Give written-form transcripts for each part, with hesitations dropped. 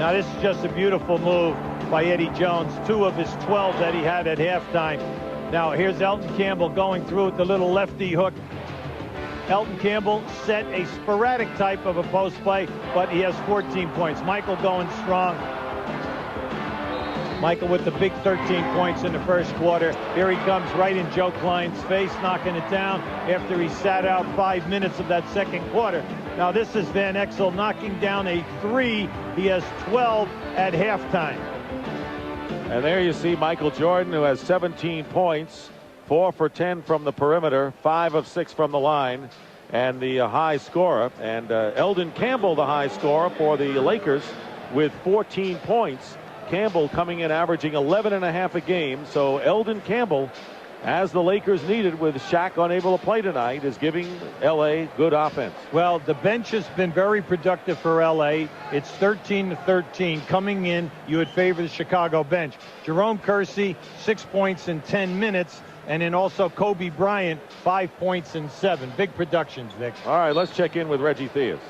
Now this is just a beautiful move by Eddie Jones. 2 of his 12 that he had at halftime. Now here's Elton Campbell going through with the little lefty hook. Elton Campbell set a sporadic type of a post play, but he has 14 points. Michael going strong. Michael with the big 13 points in the first quarter. Here he comes right in Joe Klein's face, knocking it down after he sat out 5 minutes of that second quarter. Now this is Van Exel knocking down a 3. He has 12 at halftime. And there you see Michael Jordan, who has 17 points, 4 for 10 from the perimeter, 5 of 6 from the line, and the high scorer. And Eldon Campbell, the high scorer for the Lakers, with 14 points. Campbell coming in averaging 11.5 a game. So Eldon Campbell, as the Lakers needed with Shaq unable to play tonight, is giving L.A. good offense. Well, the bench has been very productive for L.A. It's 13-13. Coming in, you would favor the Chicago bench. Jerome Kersey, 6 points in 10 minutes. And then also Kobe Bryant, 5 points in 7. Big productions, Vic. All right, let's check in with Reggie Theus.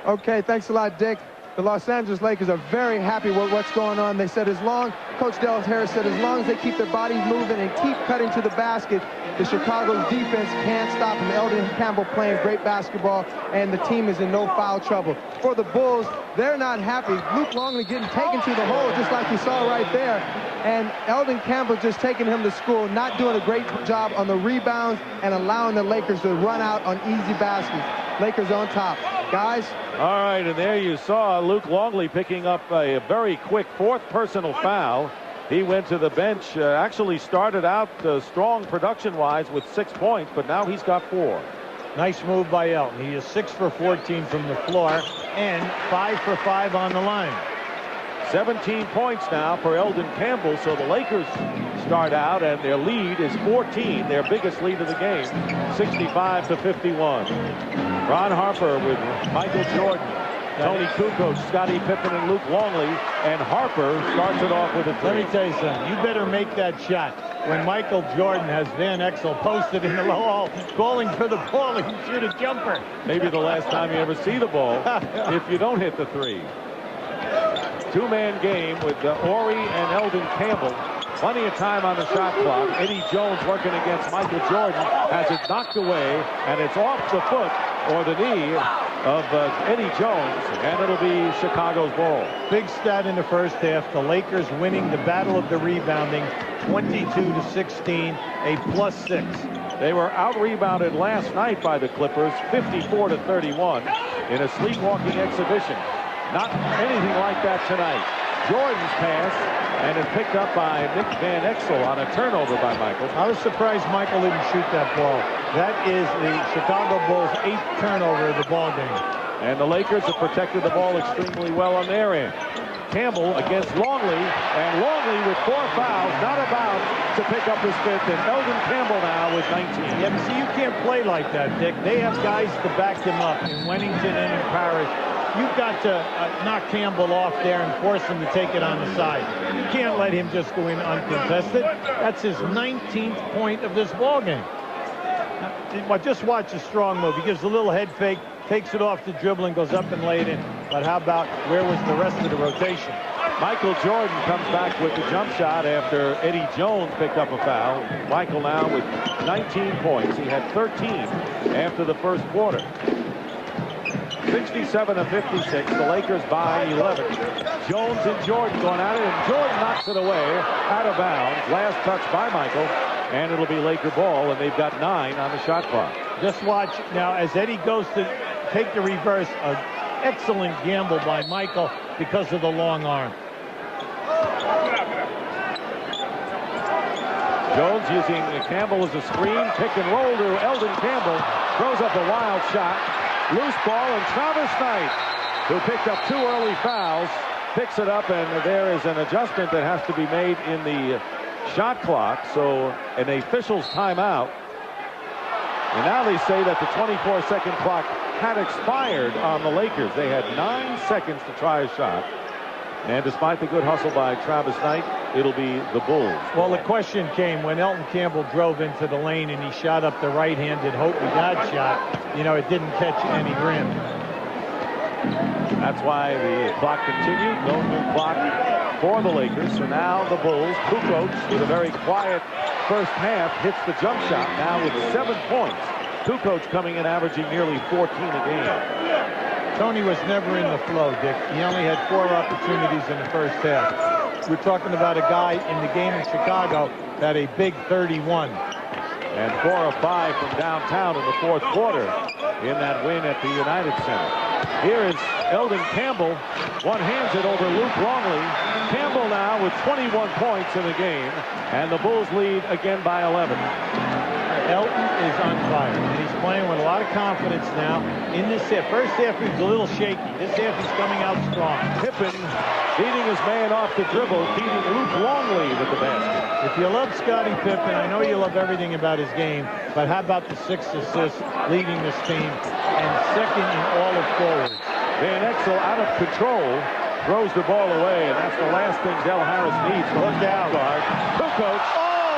Okay, thanks a lot, Dick. The Los Angeles Lakers are very happy with what's going on. They said Coach Dallas Harris said as long as they keep their bodies moving and keep cutting to the basket, the Chicago's defense can't stop them. Eldon Campbell playing great basketball, and the team is in no foul trouble. For the Bulls, they're not happy. Luke Longley getting taken to the hole, just like you saw right there. And Eldon Campbell just taking him to school, not doing a great job on the rebounds and allowing the Lakers to run out on easy baskets. Lakers on top. Guys. All right, and there you saw Luke Longley picking up a very quick 4th personal foul. He went to the bench, actually started out strong production-wise with 6 points, but now he's got 4. Nice move by Elton. He is 6 for 14 from the floor and 5 for 5 on the line. 17 points now for Eldon Campbell, so the Lakers start out, and their lead is 14, their biggest lead of the game, 65-51. Ron Harper with Michael Jordan, Tony Kukoc, Scottie Pippen, and Luke Longley, and Harper starts it off with a 3. Let me tell you something. You better make that shot. When Michael Jordan has Van Exel posted in the low hole, calling for the ball, he can shoot a jumper. Maybe the last time you ever see the ball if you don't hit the 3. 2-man game with Horry and Eldon Campbell. Plenty of time on the shot clock. Eddie Jones working against Michael Jordan, has it knocked away, and it's off the foot or the knee of Eddie Jones, and it'll be Chicago's ball. Big stat in the first half. The Lakers winning the battle of the rebounding, 22-16, a +6. They were out-rebounded last night by the Clippers, 54-31, in a sleepwalking exhibition. Not anything like that tonight. Jordan's pass, and it's picked up by Nick Van Exel on a turnover by Michael. I was surprised Michael didn't shoot that ball. That is the Chicago Bulls' 8th turnover of the ball game. And the Lakers have protected the ball extremely well on their end. Campbell against Longley, and Longley with 4 fouls, not about to pick up his 5th, and Eldon Campbell now with 19. Yeah, but see, you can't play like that, Dick. They have guys to back them up in Wennington and in Paris. You've got to knock Campbell off there and force him to take it on the side. You can't let him just go in uncontested. That's his 19th point of this ballgame. Just watch a strong move. He gives a little head fake, takes it off the dribble, and goes up and lay it in. But how about where was the rest of the rotation? Michael Jordan comes back with the jump shot after Eddie Jones picked up a foul. Michael now with 19 points. He had 13 after the first quarter. 67-56. The Lakers by 11. Jones and Jordan going at it, and Jordan knocks it away out of bounds. Last touch by Michael, and it'll be Laker ball, and they've got 9 on the shot clock. Just watch now as Eddie goes to take the reverse. An excellent gamble by Michael because of the long arm. Jones using Campbell as a screen. Pick and roll to Eldon Campbell. Throws up a wild shot. Loose ball, and Travis Knight, who picked up 2 early fouls, picks it up, and there is an adjustment that has to be made in the shot clock. So an official's timeout. And now they say that the 24-second clock had expired on the Lakers. They had 9 seconds to try a shot. And despite the good hustle by Travis Knight, it'll be the Bulls. Well, the question came when Elton Campbell drove into the lane and he shot up the right-handed Hope God shot. You know, it didn't catch any rim. That's why the clock continued. No new clock for the Lakers. So now the Bulls, Kukoc, with a very quiet first half, hits the jump shot now with 7 points. Kukoc coming in averaging nearly 14 a game. Tony was never in the flow, Dick. He only had 4 opportunities in the first half. We're talking about a guy in the game in Chicago that had a big 31. And 4 of 5 from downtown in the fourth quarter in that win at the United Center. Here is Eldon Campbell. One hands it over Luke Longley. Campbell now with 21 points in the game. And the Bulls lead again by 11. Elton is on fire, and he's playing with a lot of confidence now in this half. First half he was a little shaky. This half he's coming out strong. Pippen beating his man off the dribble, beating Luke Longley with the basket. If you love Scottie Pippen, I know you love everything about his game, but how about the 6 assists leading this team and second in all of forwards? Van Exel out of control, throws the ball away, and that's the last thing Del Harris needs from the guard. Kukoc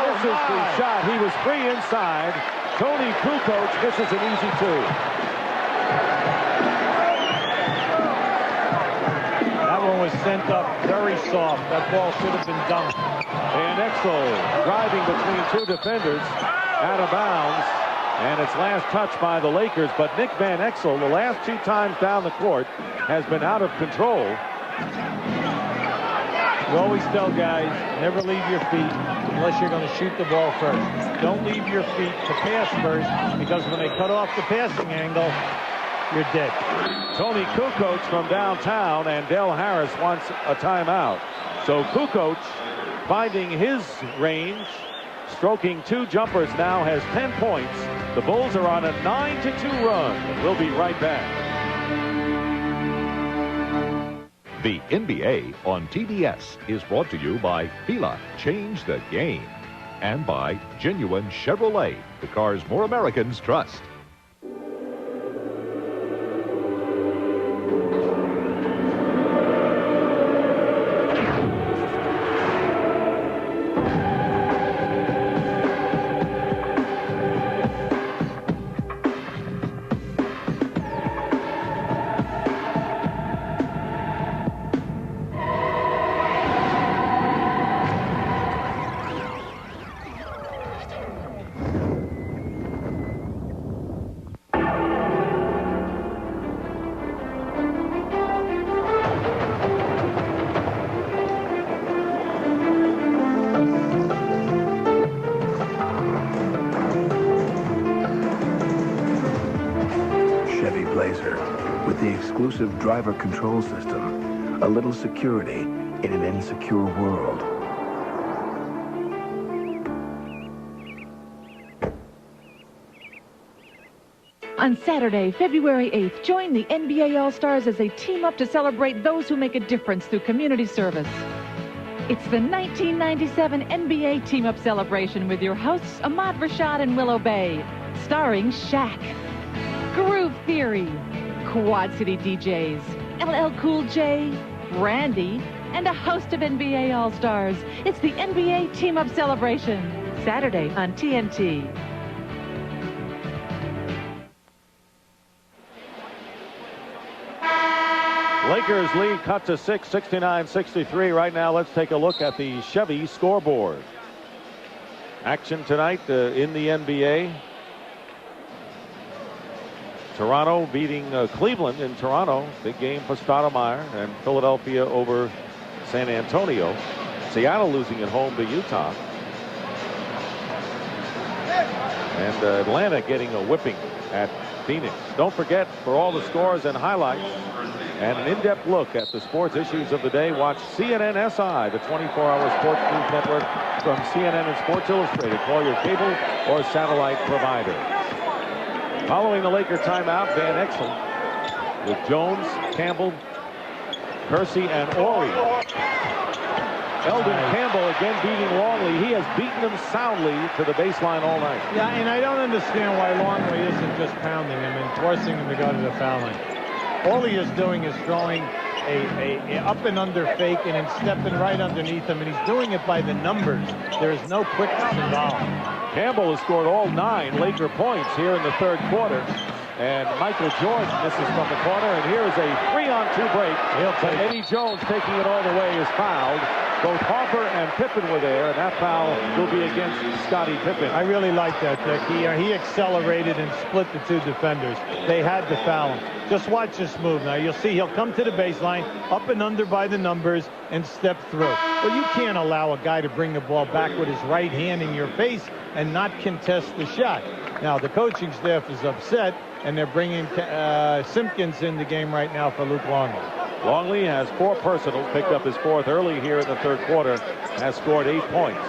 misses the shot. He was free inside. Tony Kukoc misses an easy 2. That one was sent up very soft. That ball should have been dumped. Van Exel driving between 2 defenders, out of bounds, and it's last touch by the Lakers. But Nick Van Exel, the last 2 times down the court, has been out of control. You always tell guys, never leave your feet unless you're going to shoot the ball first. Don't leave your feet to pass first, because when they cut off the passing angle, you're dead. Tony Kukoc from downtown, and Del Harris wants a timeout. So Kukoc, finding his range, stroking 2 jumpers now, has 10 points. The Bulls are on a 9-2 run. We'll be right back. The NBA on TBS is brought to you by Fila, change the game, and by Genuine Chevrolet, the cars more Americans trust. With the exclusive driver control system, a little security in an insecure world. On Saturday, February 8th, join the NBA All-Stars as they team up to celebrate those who make a difference through community service. It's the 1997 NBA Team-Up Celebration with your hosts Ahmad Rashad and Willow Bay, starring Shaq, Groove Theory, Quad City DJs, LL Cool J, Randy, and a host of NBA All-Stars. It's the NBA Team-Up Celebration, Saturday on TNT. Lakers lead cut to 6, 69-63 right now. Let's take a look at the Chevy scoreboard. Action tonight in the NBA. Toronto beating Cleveland in Toronto. Big game for Stoudemire, and Philadelphia over San Antonio. Seattle losing at home to Utah. And Atlanta getting a whipping at Phoenix. Don't forget, for all the scores and highlights and an in-depth look at the sports issues of the day, watch CNN SI, the 24-hour sports news network from CNN and Sports Illustrated. Call your cable or satellite provider. Following the Laker timeout, Van Exel with Jones, Campbell, Kersey, and Horry. Eldon Campbell again beating Longley. He has beaten him soundly to the baseline all night. Yeah, and I don't understand why Longley isn't just pounding him and forcing him to go to the foul line. All he is doing is throwing a up and under fake and then stepping right underneath him, and he's doing it by the numbers. There is no quickness involved. Campbell has scored all 9 Laker points here in the third quarter. And Michael Jordan misses from the corner, and here is a 3-on-2 break. But Eddie Jones, taking it all the way, is fouled. Both Harper and Pippen were there, and that foul will be against Scottie Pippen. I really like that, Dick. He accelerated and split the two defenders. They had to foul him. Just watch this move now. You'll see he'll come to the baseline, up and under by the numbers, and step through. Well, you can't allow a guy to bring the ball back with his right hand in your face and not contest the shot. Now, the coaching staff is upset, and they're bringing Simpkins in the game right now for Luke Longley. Longley has 4 personals, picked up his 4th early here in the 3rd quarter, has scored 8 points.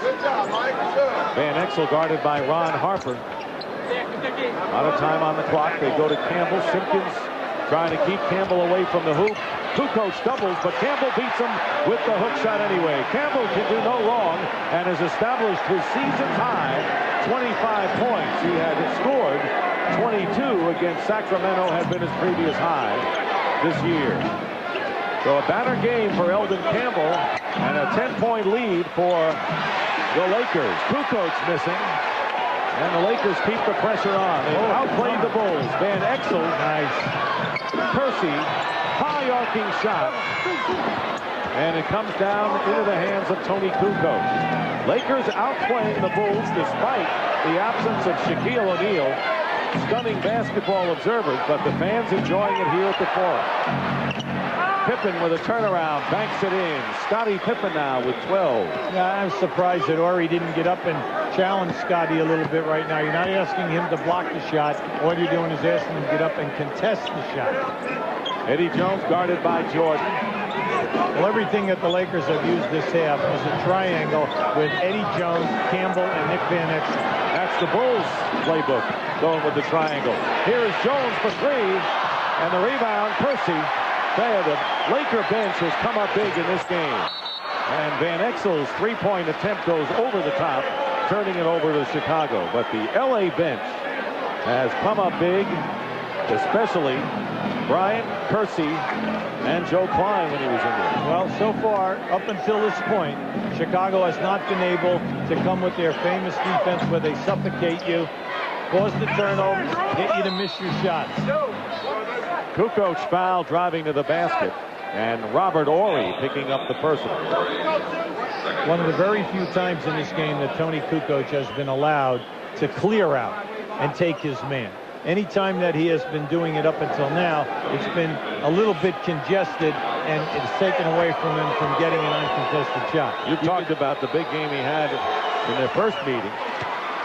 Van Exel guarded by Ron Harper. A lot of time on the clock. They go to Campbell. Simpkins trying to keep Campbell away from the hoop. Kukoc doubles, but Campbell beats him with the hook shot anyway. Campbell can do no wrong and has established his season's high 25 points. He had scored 22 against Sacramento, had been his previous high this year. So a banner game for Eldon Campbell and a 10-point lead for the Lakers. Kukoc missing, and the Lakers keep the pressure on. They outplayed the Bulls. Van Exel, nice. Percy, high arcing shot, and it comes down into the hands of Tony Kukoc. Lakers outplaying the Bulls despite the absence of Shaquille O'Neal. Stunning basketball observers, but the fans enjoying it here at the Forum. Pippen with a turnaround, banks it in. Scottie Pippen now with 12. Yeah, I'm surprised that Horry didn't get up and challenge Scottie a little bit right now. You're not asking him to block the shot. All you're doing is asking him to get up and contest the shot. Eddie Jones guarded by Jordan. Well, everything that the Lakers have used this half was a triangle with Eddie Jones, Campbell, and Nick Van Exel. That's the Bulls playbook, going with the triangle. Here is Jones for 3, and the rebound, Percy. There, the Laker bench has come up big in this game. And Van Exel's 3-point attempt goes over the top, turning it over to Chicago. But the LA bench has come up big, especially Bryant, Percy, and Joe Klein when he was in there. Well, so far, up until this point, Chicago has not been able to come with their famous defense where they suffocate you, cause the turnovers, get you to miss your shots. Kukoc foul driving to the basket, and Robert Horry picking up the personal. One of the very few times in this game that Tony Kukoc has been allowed to clear out and take his man. Anytime that he has been doing it up until now, it's been a little bit congested, and it's taken away from him from getting an uncontested shot. You talked about the big game he had in their first meeting.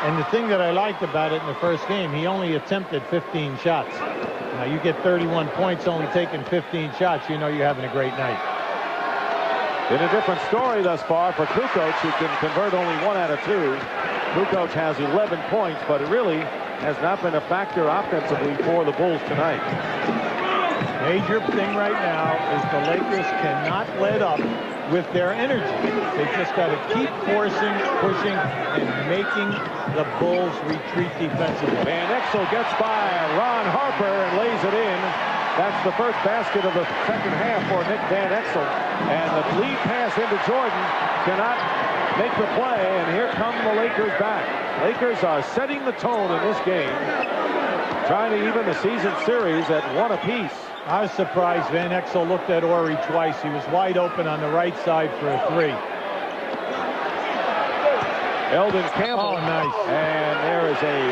And the thing that I liked about it in the first game, he only attempted 15 shots. Now, you get 31 points only taking 15 shots, you know you're having a great night. In a different story thus far for Kukoc, who can convert only 1 out of 2. Kukoc has 11 points, but it really has not been a factor offensively for the Bulls tonight. Major thing right now is the Lakers cannot let up with their energy. They've just got to keep forcing, pushing, and making the Bulls retreat defensively. Van Exel gets by Ron Harper and lays it in. That's the first basket of the second half for Nick Van Exel. And the lead pass into Jordan cannot make the play, and here come the Lakers back. Lakers are setting the tone in this game, trying to even the season series at 1 apiece. I was surprised Van Exel looked at Horry twice. He was wide open on the right side for a 3. Eldon Campbell. Oh, nice. And there is a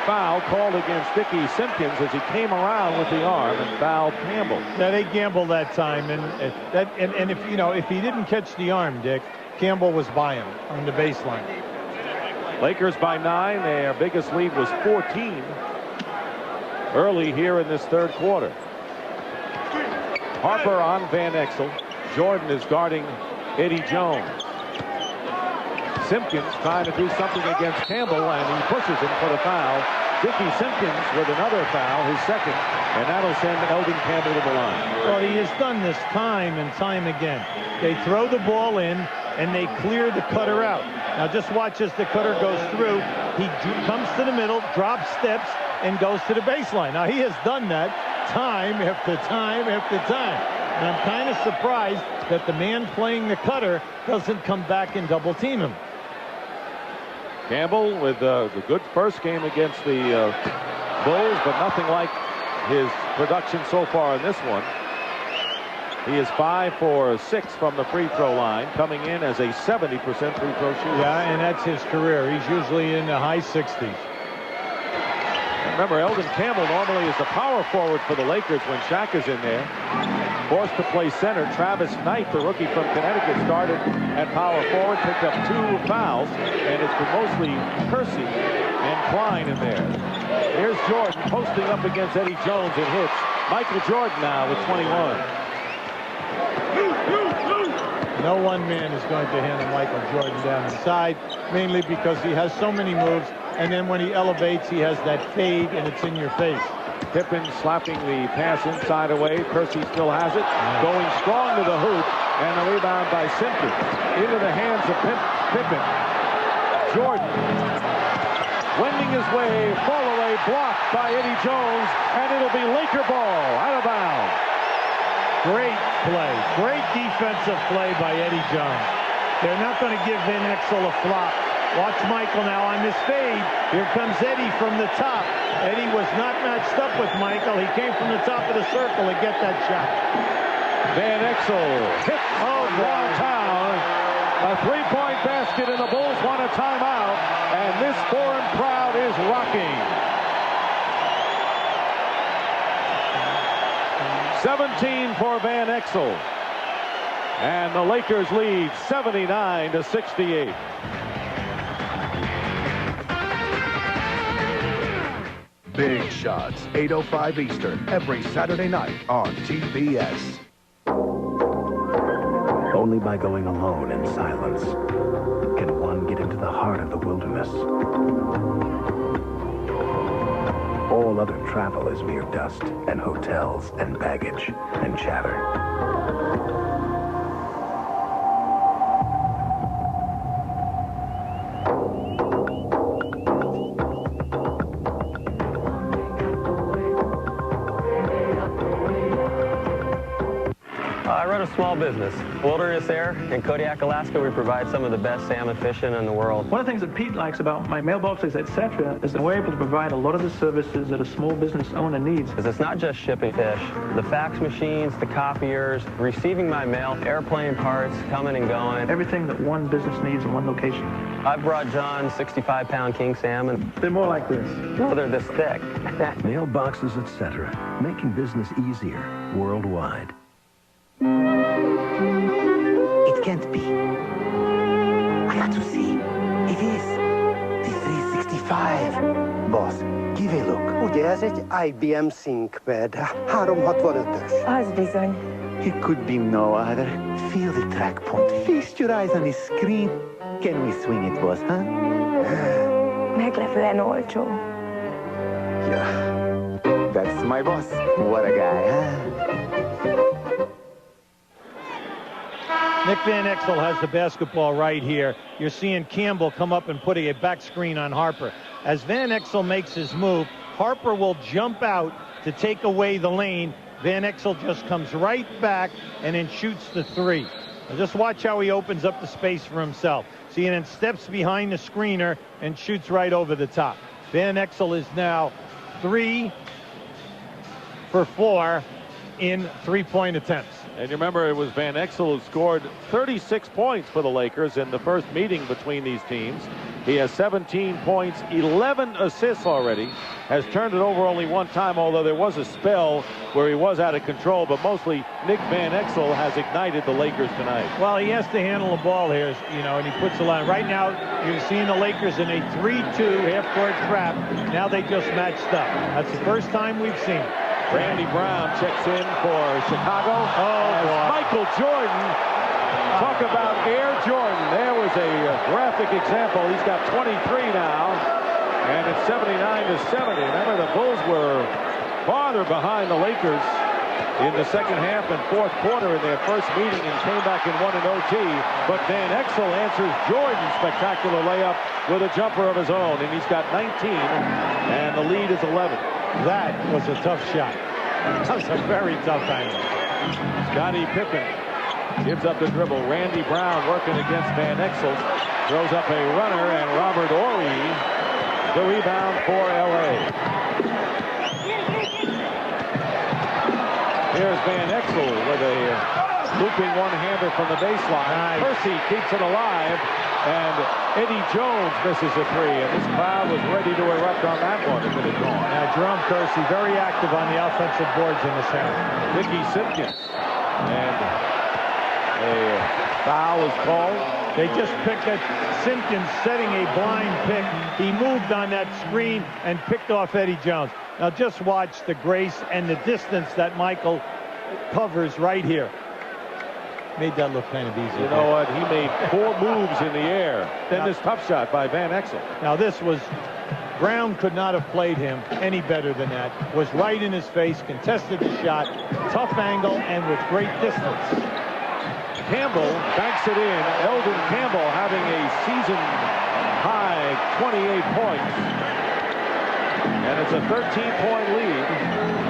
foul called against Dickie Simpkins as he came around with the arm and fouled Campbell. Yeah, they gambled that time, and if you know, if he didn't catch the arm, Dick, Campbell was by him on the baseline. Lakers by 9. Their biggest lead was 14 early here in this third quarter. Harper on Van Exel. Jordan is guarding Eddie Jones. Simpkins trying to do something against Campbell, and he pushes him for the foul. Dickie Simpkins with another foul, his second, and that'll send Eldon Campbell to the line. Well, he has done this time and time again. They throw the ball in, and they clear the cutter out. Now just watch as the cutter goes through. He comes to the middle, drops steps, and goes to the baseline. Now, he has done that time after time after time. And I'm kind of surprised that the man playing the cutter doesn't come back and double team him. Campbell with the good first game against the Bulls, but nothing like his production so far in this one. He is 5 for 6 from the free throw line, coming in as a 70% free throw shooter. Yeah, and that's his career. He's usually in the high 60s. Remember, Eldon Campbell normally is the power forward for the Lakers when Shaq is in there. Forced to play center. Travis Knight, the rookie from Connecticut, started at power forward, picked up 2 fouls, and it's been mostly Kersey and Klein in there. Here's Jordan posting up against Eddie Jones and hits. Michael Jordan now with 21. No one man is going to handle Michael Jordan down inside, mainly because he has so many moves, and then when he elevates, he has that fade, and it's in your face. Pippen slapping the pass inside away. Kersey still has it. Going strong to the hoop, and the rebound by Simpkins. Into the hands of Pippen. Jordan wending his way, fall away, blocked by Eddie Jones, and it'll be Laker ball out of bounds. Great play. Great defensive play by Eddie Jones. They're not going to give Van Exel a flop. Watch Michael now on this fade. Here comes Eddie from the top. Eddie was not matched up with Michael. He came from the top of the circle to get that shot. Van Exel hits downtown. A three-point basket, and the Bulls want a timeout. And this foreign crowd is rocking. 17 for Van Exel. And the Lakers lead 79-68. Big Shots, 8:05 Eastern, every Saturday night on TBS. Only by going alone in silence can one get into the heart of the wilderness. All other travel is mere dust and hotels and baggage and chatter. I run a small business, Wilderness Air. In Kodiak, Alaska, we provide some of the best salmon fishing in the world. One of the things that Pete likes about my mailboxes, etc., is that we're able to provide a lot of the services that a small business owner needs. Because it's not just shipping fish. The fax machines, the copiers, receiving my mail, airplane parts, coming and going. Everything that one business needs in one location. I've brought John 65-pound king salmon. They're more like this. No, they're this thick. Mailboxes, etc., making business easier worldwide. It can't be. I got to see. It is. The 365. Boss, give a look. Ugye ez egy IBM ThinkPad. 365-ös. Az bizony. It could be no other. Feel the track point. Feast your eyes on the screen. Can we swing it, boss, huh? Meglepően olcsó. Yeah. That's my boss. What a guy, huh? Nick Van Exel has the basketball right here. You're seeing Campbell come up and putting a back screen on Harper. As Van Exel makes his move, Harper will jump out to take away the lane. Van Exel just comes right back and then shoots the three. Now just watch how he opens up the space for himself. See, and then steps behind the screener and shoots right over the top. Van Exel is now 3 for 4 in three-point attempts. And you remember it was Van Exel who scored 36 points for the Lakers in the first meeting between these teams. He has 17 points, 11 assists already, has turned it over only one time, although there was a spell where he was out of control, but mostly Nick Van Exel has ignited the Lakers tonight. Well, he has to handle the ball here, you know, and he puts the line. Right now, you're seeing the Lakers in a 3-2 half-court trap. Now they just matched up. That's the first time we've seen it. Randy Brown checks in for Chicago. Michael Jordan. Talk about Air Jordan. There was a graphic example. He's got 23 now, and it's 79-70. Remember, the Bulls were farther behind the Lakers in the second half and fourth quarter in their first meeting and came back and won in OT. But Van Exel answers Jordan's spectacular layup with a jumper of his own, and he's got 19, and the lead is 11. That was a tough shot. That was a very tough angle. Scottie Pippen gives up the dribble. Randy Brown working against Van Exel. Throws up a runner, and Robert Horry the rebound for LA. Here's Van Exel with a looping one-hander from the baseline. Nice. Percy keeps it alive, and Eddie Jones misses a three, and this crowd was ready to erupt on that one if it had gone. Now, Jerome Kersey very active on the offensive boards in this half. Ricky Simpkins, and a foul is called. They just picked that Simpkins setting a blind pick. He moved on that screen and picked off Eddie Jones. Now just watch the grace and the distance that Michael covers right here. Made that look kind of easy. You know what? He made 4 moves in the air. Then this tough shot by Van Exel. Now this was, Brown could not have played him any better than that. Was right in his face, contested the shot, tough angle, and with great distance. Campbell banks it in. Eldon Campbell having a season-high 28 points. And it's a 13-point lead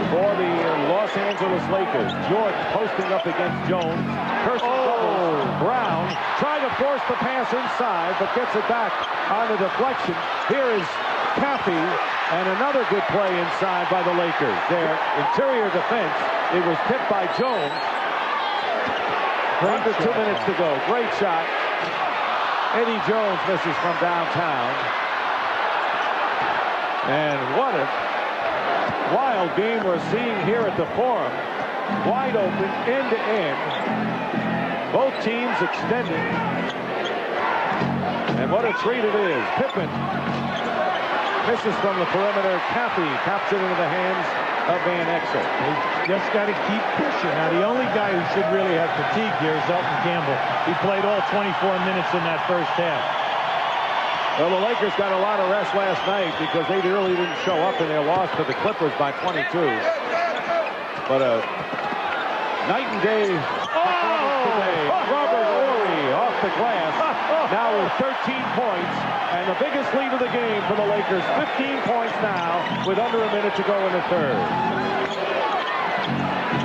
for the Los Angeles Lakers. Jordan posting up against Jones. Kersey doubles. Brown trying to force the pass inside, but gets it back on the deflection. Here is Caffey, and another good play inside by the Lakers. Their interior defense, it was tipped by Jones. Under 2 minutes to go. Great shot. Eddie Jones misses from downtown. And what a wild game we're seeing here at the Forum. Wide open, end to end. Both teams extending. And what a treat it is. Pippen misses from the perimeter. Caffey taps it into the hands of Van Exel. They just got to keep pushing. Now, the only guy who should really have fatigue here is Elton Campbell. He played all 24 minutes in that first half. Well, the Lakers got a lot of rest last night because they really didn't show up in their loss to the Clippers by 22. But a night and day performance today. Robert Horry off the glass, now with 13 points, and the biggest lead of the game for the Lakers, 15 points now, with under a minute to go in the third.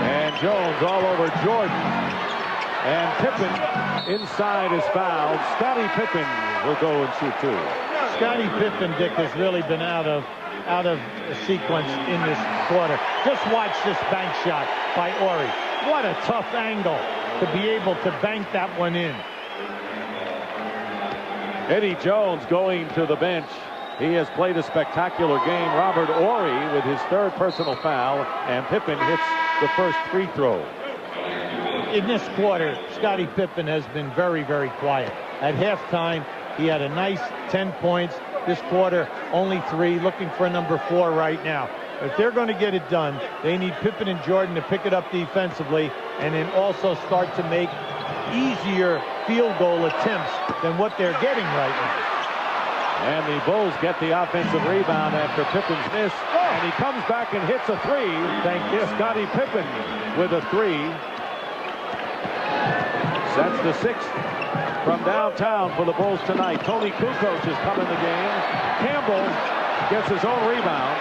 And Jones all over Jordan. And Pippen inside is fouled. Scottie Pippen will go and shoot 2. Scottie Pippen, Dick, has really been out of sequence in this quarter. Just watch this bank shot by Horry. What a tough angle to be able to bank that one in. Eddie Jones going to the bench. He has played a spectacular game. Robert Horry with his 3rd personal foul, and Pippen hits the first free throw. In this quarter, Scottie Pippen has been very, very quiet. At halftime, he had a nice 10 points. This quarter, only 3, looking for a number 4 right now. If they're going to get it done, they need Pippen and Jordan to pick it up defensively and then also start to make easier field goal attempts than what they're getting right now. And the Bulls get the offensive rebound after Pippen's miss. And he comes back and hits a 3. Thank you. Scottie Pippen with a 3. That's the 6th from downtown for the Bulls tonight. Tony Kukoc has come in the game. Campbell gets his own rebound.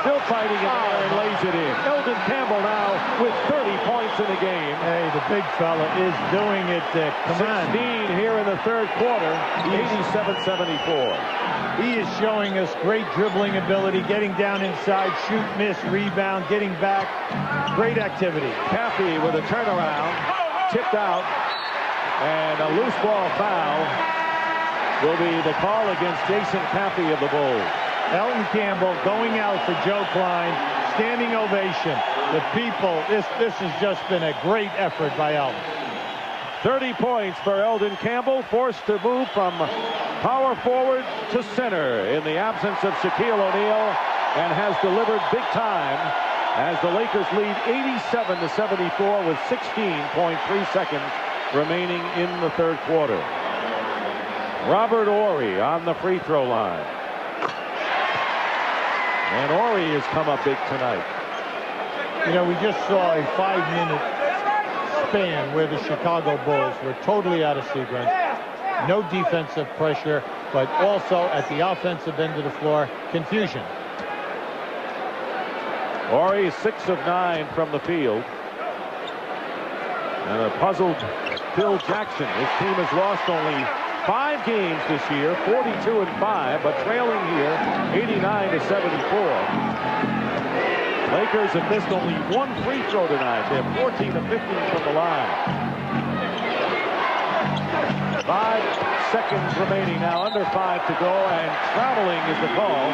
Still fighting in there and lays it in. Eldon Campbell now with 30 points in the game. Hey, the big fella is doing it, Dick. Come on. 16 here in the third quarter. 87-74. He is showing us great dribbling ability, getting down inside, shoot, miss, rebound, getting back. Great activity. Caffey with a turnaround. Tipped out. And a loose ball foul will be the call against Jason Caffey of the Bulls. Elton Campbell going out for Joe Klein. Standing ovation. The people, this has just been a great effort by Elton. 30 points for Eldon Campbell, forced to move from power forward to center in the absence of Shaquille O'Neal, and has delivered big time as the Lakers lead 87-74 with 16.3 seconds remaining in the third quarter. Robert Horry on the free throw line. And Horry has come up big tonight. You know, we just saw a 5-minute span where the Chicago Bulls were totally out of sequence. No defensive pressure, but also at the offensive end of the floor, confusion. Horry 6 of 9 from the field. And a puzzled Phil Jackson. His team has lost only 5 games this year, 42-5, but trailing here 89-74. Lakers have missed only 1 free throw tonight. They're 14 of 15 from the line. 5 seconds remaining now, under 5 to go, and traveling is the call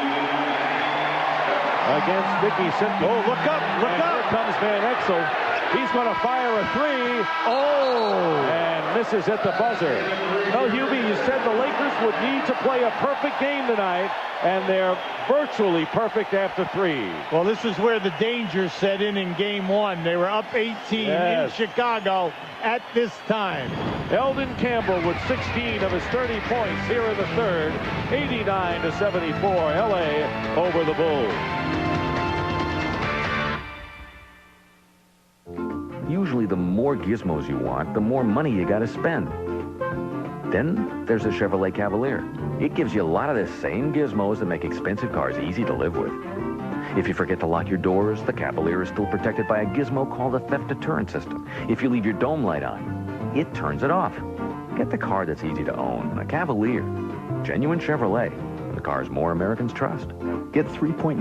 against Vicky Simpkins. Oh, look up, look and up. Here comes Van Exel. He's going to fire a 3. Oh! And misses at the buzzer. No, Hubie, you said the Lakers would need to play a perfect game tonight, and they're virtually perfect after 3. Well, this is where the danger set in Game 1. They were up 18 in Chicago at this time. Eldon Campbell with 16 of his 30 points here in the third. 89-74, LA over the Bulls. Usually the more gizmos you want, the more money you gotta spend. Then there's the Chevrolet Cavalier. It gives you a lot of the same gizmos that make expensive cars easy to live with. If you forget to lock your doors, the Cavalier is still protected by a gizmo called the theft deterrent system. If you leave your dome light on, it turns it off. Get the car that's easy to own, a Cavalier. Genuine Chevrolet, the cars more Americans trust. Get 3.9%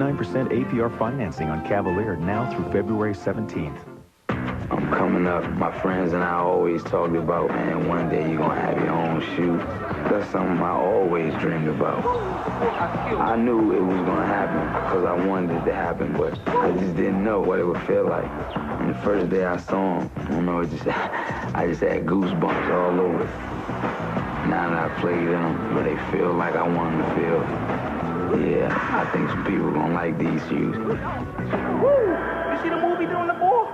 APR financing on Cavalier now through February 17th. I'm coming up. My friends and I always talked about, man, one day you're going to have your own shoe. That's something I always dreamed about. I knew it was going to happen because I wanted it to happen, but I just didn't know what it would feel like. And the first day I saw them, you know, I just had goosebumps all over. Now that I played them, but they feel like I want them to feel. Yeah, I think some people are going to like these shoes. Woo! You see the movie doing the ball?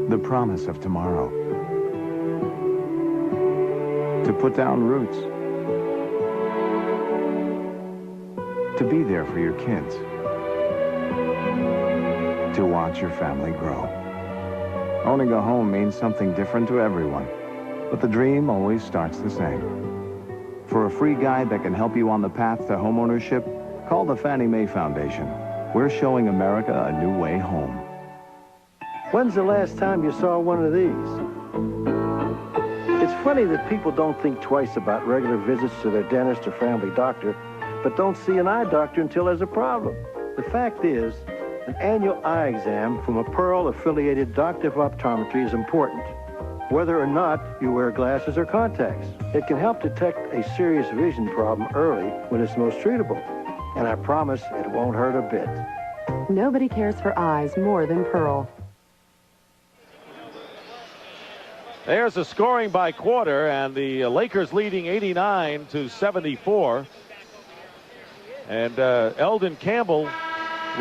The promise of tomorrow. To put down roots. To be there for your kids. To watch your family grow. Owning a home means something different to everyone, but the dream always starts the same. For a free guide that can help you on the path to homeownership, call the Fannie Mae Foundation. We're showing America a new way home. When's the last time you saw one of these? It's funny that people don't think twice about regular visits to their dentist or family doctor, but don't see an eye doctor until there's a problem. The fact is, an annual eye exam from a Pearl-affiliated doctor of optometry is important, whether or not you wear glasses or contacts. It can help detect a serious vision problem early when it's most treatable, and I promise it won't hurt a bit. Nobody cares for eyes more than Pearl. There's a scoring by quarter, and the Lakers leading 89-74. And Eldon Campbell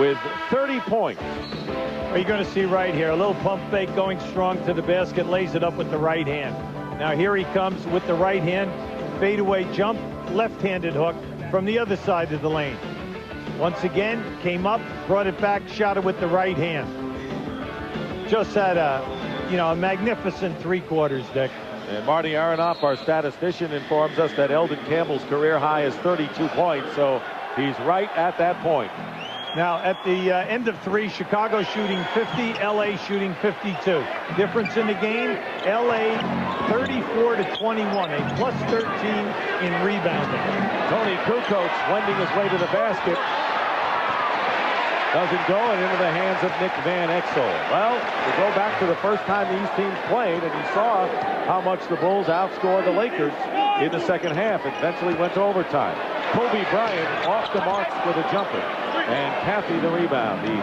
with 30 points. Are you going to see right here, a little pump fake going strong to the basket, lays it up with the right hand. Now here he comes with the right hand, fadeaway jump, left-handed hook from the other side of the lane. Once again, came up, brought it back, shot it with the right hand. Just had a magnificent 3 quarters, Dick. And Marty Aronoff, our statistician, informs us that Eldon Campbell's career high is 32 points, so he's right at that point. Now, at the end of 3, Chicago shooting 50, LA shooting 52. Difference in the game, LA 34-21, a plus 13 in rebounding. Tony Kukoc wending his way to the basket. Doesn't go, and into the hands of Nick Van Exel. Well, we go back to the first time these teams played, and you saw how much the Bulls outscored the Lakers in the second half. It eventually went to overtime. Kobe Bryant off the marks with a jumper, and Cathy the rebound. The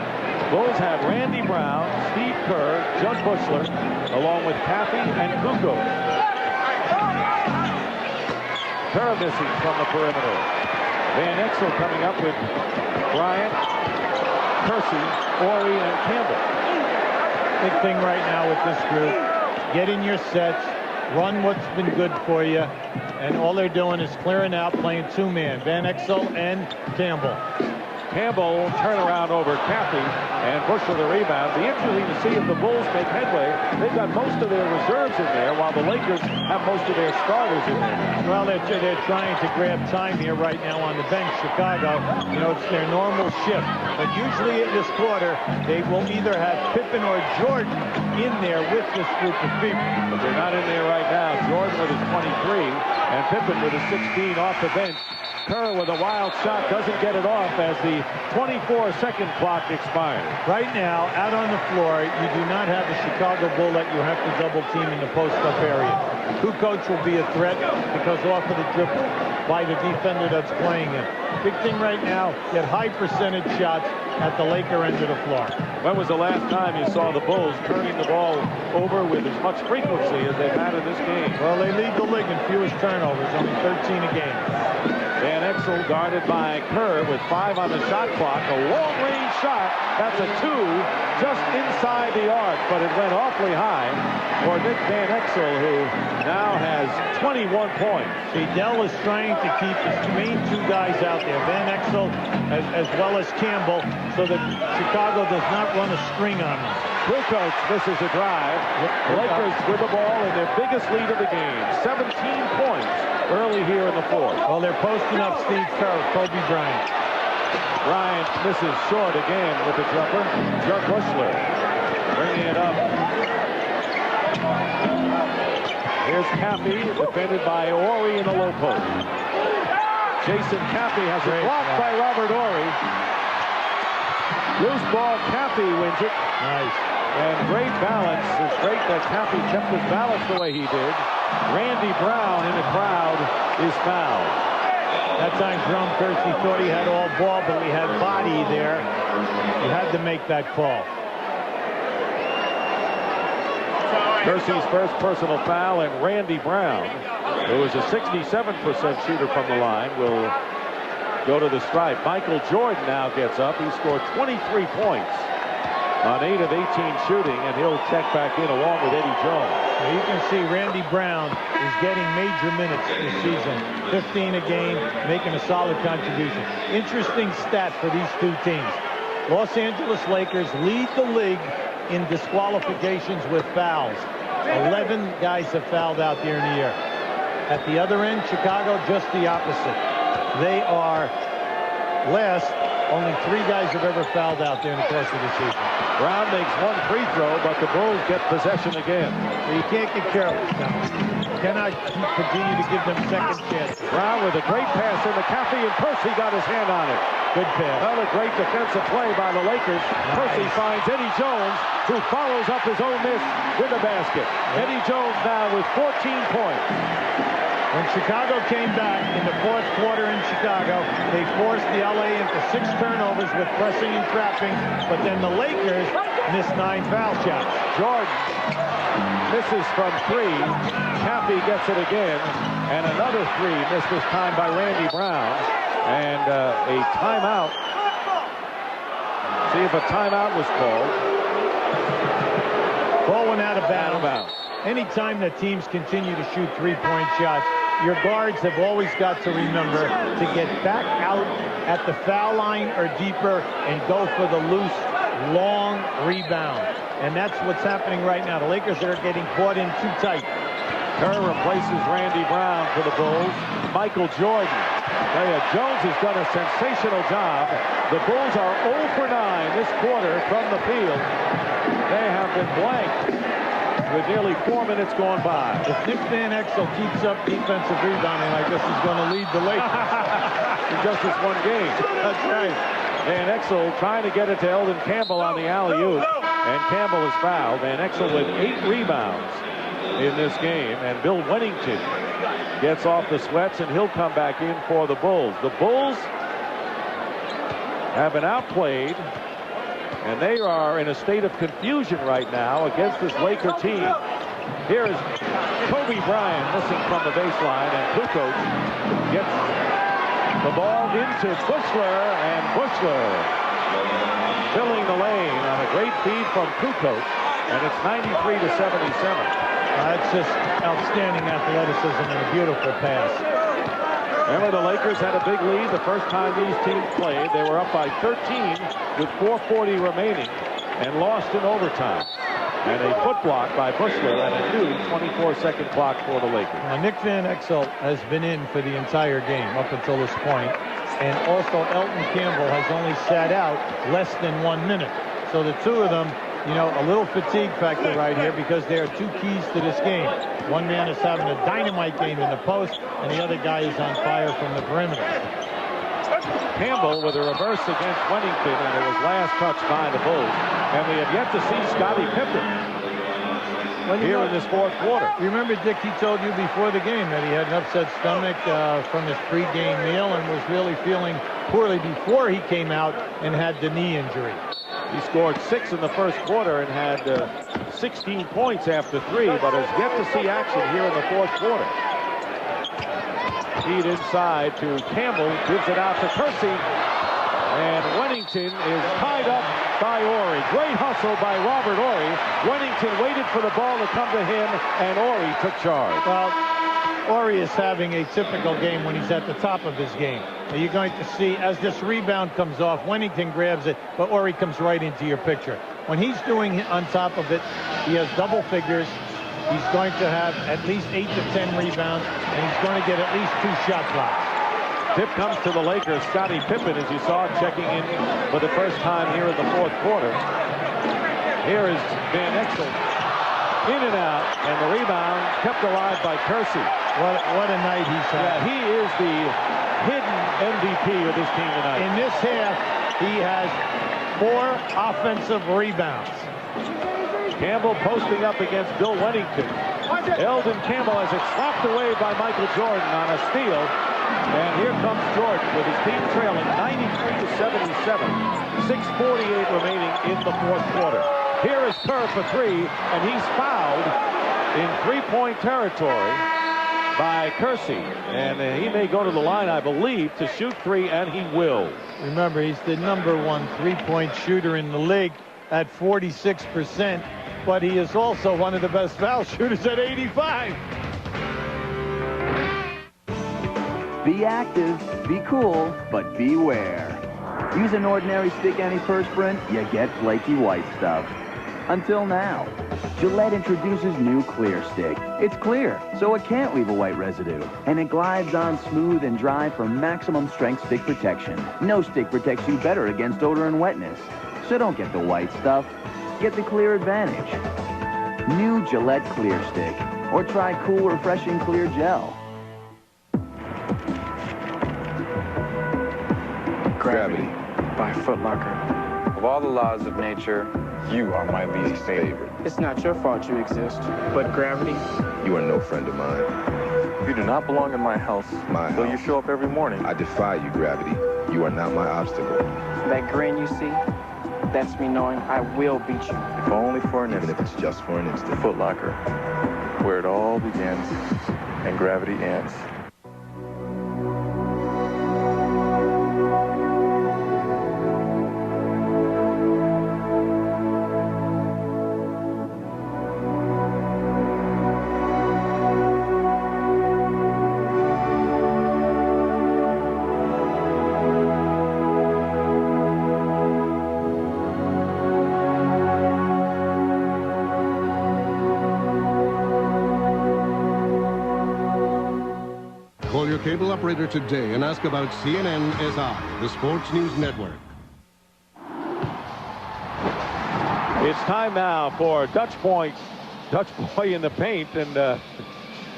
Bulls have Randy Brown, Steve Kerr, Judd Bushler, along with Cathy and Kukoc. Kerr missing from the perimeter. Van Exel coming up with Bryant, Kersey, Horry, and Campbell. Big thing right now with this group, get in your sets, run what's been good for you, and all they're doing is clearing out, playing 2-man, Van Exel and Campbell. Campbell turnaround over Cathy, and Bushler the rebound. Be interesting to see if the Bulls make headway. They've got most of their reserves in there, while the Lakers have most of their starters in there. Well, they're trying to grab time here right now on the bench. Chicago, it's their normal shift. But usually in this quarter, they will either have Pippen or Jordan in there with this group of people. But they're not in there right now. Jordan with his 23. And Pippen with a 16 off the bench. Kerr with a wild shot doesn't get it off as the 24-second clock expires. Right now, out on the floor, you do not have a Chicago Bull that you have to double team in the post-up area. Kukoc will be a threat because off of the dribble by the defender that's playing him. Big thing right now, get high percentage shots at the Laker end of the floor. When was the last time you saw the Bulls turning the ball over with as much frequency as they've had in this game? Well, they lead the league in fewest turnovers, only 13 a game. Van Exel guarded by Kerr with 5 on the shot clock. A long-range shot. That's a 2 just inside the arc, but it went awfully high for Nick Van Exel, who now has 21 points. See, Dell is trying to keep his main 2 guys out there, Van Exel as well as Campbell, so that Chicago does not run a string on them. Kukoc misses a drive. The Lakers with the ball in their biggest lead of the game. 17 points early here in the fourth. Well, they're posting up Steve Kerr, Kobe Bryant. Bryant misses short again with the jumper. Jud Buechler bringing it up. Here's Cappy, defended by Horry in the low post. Jason Cappy has it blocked by Robert Horry. Loose ball, Cappy wins it. Nice. And great balance. It's great that Cappy kept his balance the way he did. Randy Brown in the crowd is fouled. That time Jerome Kersey thought he had all ball, but he had body there. You had to make that call. Kersey's first personal foul, and Randy Brown, who is a 67% shooter from the line, will go to the stripe. Michael Jordan now gets up. He scored 23 points on 8 of 18 shooting, and he'll check back in along with Eddie Jones. You can see Randy Brown is getting major minutes this season. 15 a game, making a solid contribution. Interesting stat for these 2 teams. Los Angeles Lakers lead the league in disqualifications with fouls. 11 guys have fouled out there in the year. At the other end, Chicago, just the opposite. They are last. Only 3 guys have ever fouled out there in the course of the season. Brown makes 1 free throw, but the Bulls get possession again. So you can't get careless now. You cannot continue to give them second chances. Brown with a great pass into Cappy, and Percy got his hand on it. Good pass. Another great defensive play by the Lakers. Nice. Percy finds Eddie Jones, who follows up his own miss with a basket. Eddie Jones now with 14 points. When Chicago came back in the fourth quarter in Chicago, they forced the LA into 6 turnovers with pressing and trapping, but then the Lakers missed 9 foul shots. Jordan misses from 3. Cappy gets it again, and another 3 missed this time by Randy Brown. And a timeout. See if a timeout was called. Ball went out of bounds. Anytime that teams continue to shoot 3-point shots, your guards have always got to remember to get back out at the foul line or deeper and go for the loose, long rebound. And that's what's happening right now. The Lakers are getting caught in too tight. Kerr replaces Randy Brown for the Bulls. Michael Jordan. Jones has done a sensational job. The Bulls are 0 for 9 this quarter from the field. They have been blanked with nearly 4 minutes gone by. If Nick Van Exel keeps up defensive rebounding like this, he's going to lead the Lakers. In just this 1 game. That's right. Van Exel trying to get it to Eldon Campbell on the alley-oop, and Campbell is fouled. Van Exel with 8 rebounds in this game, and Bill Wennington gets off the sweats, and he'll come back in for the Bulls. The Bulls have been outplayed, and they are in a state of confusion right now against this Laker team. Here is Kobe Bryant missing from the baseline, and Kukoc gets the ball into Buechler, and Buechler filling the lane on a great feed from Kukoc, and it's 93-77. It's just outstanding athleticism and a beautiful pass. Remember, the Lakers had a big lead the first time these teams played. They were up by 13 with 4:40 remaining and lost in overtime. And a foot block by Buechler and a new 24-second clock for the Lakers. Now, Nick Van Exel has been in for the entire game up until this point, and also Elton Campbell has only sat out less than 1 minute. So the 2 of them You know, a little fatigue factor right here because there are two keys to this game. One man is having a dynamite game in the post, and the other guy is on fire from the perimeter. Campbell with a reverse against Wennington, and it was last touched by the Bulls. And we have yet to see Scottie Pippen here in this fourth quarter. Remember, Dick, he told you before the game that he had an upset stomach from his pregame meal and was really feeling poorly before he came out and had the knee injury. He scored 6 in the first quarter and had 16 points after 3, but has yet to see action here in the fourth quarter. Feed inside to Campbell, gives it out to Kersey, and Wennington is tied up by Horry. Great hustle by Robert Horry. Wennington waited for the ball to come to him, and Horry took charge. Well, Horry is having a typical game when he's at the top of his game. Now you're going to see, as this rebound comes off, Wennington grabs it, but Horry comes right into your picture. When he's doing on top of it, he has double figures. He's going to have at least 8 to 10 rebounds, and he's going to get at least 2 shot blocks. Tip comes to the Lakers. Scottie Pippen, as you saw, checking in for the first time here in the fourth quarter. Here is Van Exel. In and out, and the rebound kept alive by Kersey. What a night he's had. Yeah, he is the hidden MVP of this team tonight. In this half, he has 4 offensive rebounds. Campbell posting up against Bill Wennington. Eldon Campbell has it slapped away by Michael Jordan on a steal. And here comes Jordan with his team trailing 93-77. 6:48 remaining in the fourth quarter. Here is Kerr for 3, and he's fouled in three-point territory by Kersey. And he may go to the line, I believe, to shoot 3, and he will. Remember, he's the #1 three-point shooter in the league at 46%, but he is also one of the best foul shooters at 85. Be active, be cool, but beware. Use an ordinary stick antiperspirant, you get flaky white stuff. Until now. Gillette introduces new Clear Stick. It's clear, so it can't leave a white residue. And it glides on smooth and dry for maximum strength stick protection. No stick protects you better against odor and wetness. So don't get the white stuff. Get the clear advantage. New Gillette Clear Stick. Or try cool, refreshing clear gel. Gravity by Foot Locker. Of all the laws of nature, you are my least favorite. It's not your fault you exist, but gravity. You are no friend of mine. You do not belong in my house. Though you show up every morning. I defy you, Gravity. You are not my obstacle. That grin you see, that's me knowing I will beat you. If only for an instant. Even if it's just for an instant. Foot Locker, where it all begins and gravity ends. Call your cable operator today and ask about CNN-SI, the sports news network. It's time now for Dutch Boy in the paint, and